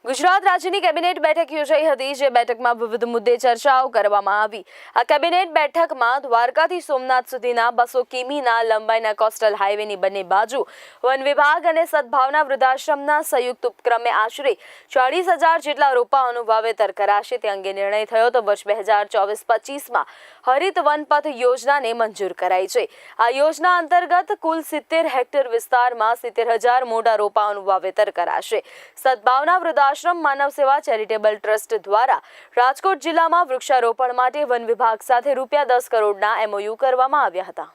ગુજરાત રાજ્યની કેબિનેટ બેઠક યોજાઈ હતી, જે બેઠકમાં વિવિધ મુદ્દે ચર્ચાઓ કરવામાં આવી। આ કેબિનેટ બેઠકમાં દ્વારકાથી સોમનાથ સુધીના 200 કિમીના લંબાઈના કોસ્ટલ હાઈવેની બંને બાજુ વન વિભાગ અને સદભાવના વૃદ્ધાશ્રમના સંયુક્ત ઉપક્રમે આશરે 40,000 જેટલા રોપાઓનું વાવેતર કરાશે તે અંગે નિર્ણય થયો તો વર્ષ 2024-25માં હરિત વનપથ યોજનાને મંજૂર કરાઈ છે। આ યોજના અંતર્ગત કુલ 70 હેક્ટર વિસ્તારમાં 70,000 મોટા રોપાઓનું વાવેતર કરાશે। સદભાવના વૃદ્ધાશ્રમ માનવ સેવા ચેરિટેબલ ટ્રસ્ટ દ્વારા રાજકોટ જિલ્લામાં વૃક્ષારોપણ માટે વન વિભાગ સાથે ₹10 કરોડના MOU કરવામાં આવ્યા હતા।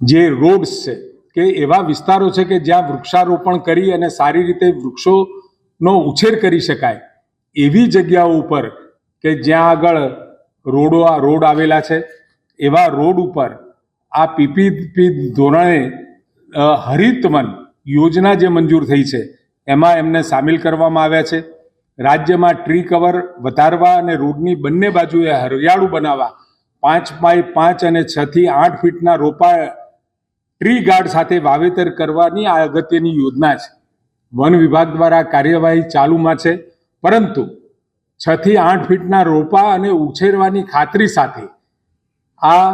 જે રોડ્સ છે કે એવા વિસ્તારો છે કે જ્યાં વૃક્ષારોપણ કરી અને સારી રીતે વૃક્ષોનો ઉછેર કરી શકાય એવી જગ્યાઓ ઉપર કે જ્યાં આગળ રોડ આવેલા છે એવા રોડ ઉપર આ PPP ધોરણે હરિત વન યોજના જે મંજૂર થઈ છે એમાં એમને સામેલ કરવામાં આવ્યા છે। રાજ્યમાં ટ્રી કવર વધારવા અને રોડની બંને બાજુએ હરિયાળું બનાવવા 5x5 અને 6 થી 8 ફીટના રોપા ટ્રી ગાર્ડ સાથે વાવેતર કરવાની આ અગત્યની યોજના છે। વન વિભાગ દ્વારા કાર્યવાહી ચાલુમાં છે, પરંતુ 6 થી 8 ફીટના રોપા અને ઉછેરવાની ખાતરી સાથે આ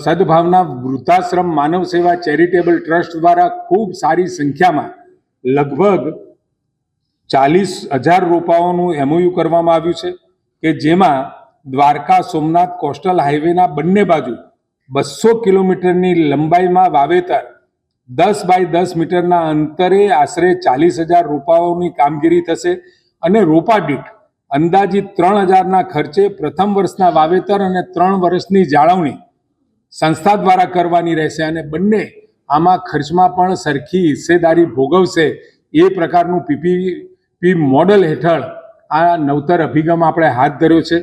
સદભાવના વૃદ્ધાશ્રમ માનવ સેવા ચેરિટેબલ ટ્રસ્ટ દ્વારા ખૂબ સારી સંખ્યામાં લગભગ 40,000 રોપાઓનું MOU કરવામાં આવ્યું છે કે જેમાં દ્વારકા સોમનાથ કોસ્ટલ હાઈવેના બંને બાજુ 200 કિલોમીટરની લંબાઈમાં વાવેતર 10x10 મીટરના અંતરે આશરે 40,000 રોપાઓની કામગીરી થશે અને રોપા દીઠ અંદાજિત 3,000ના ખર્ચે પ્રથમ વર્ષના વાવેતર અને 3 વર્ષની જાળવણી સંસ્થા દ્વારા કરવાની રહેશે અને બંને આમાં ખર્ચમાં પણ સરખી હિસ્સેદારી ભોગવશે એ પ્રકારનું PPP મોડલ હેઠળ આ નવતર અભિગમ આપણે હાથ ધર્યો છે।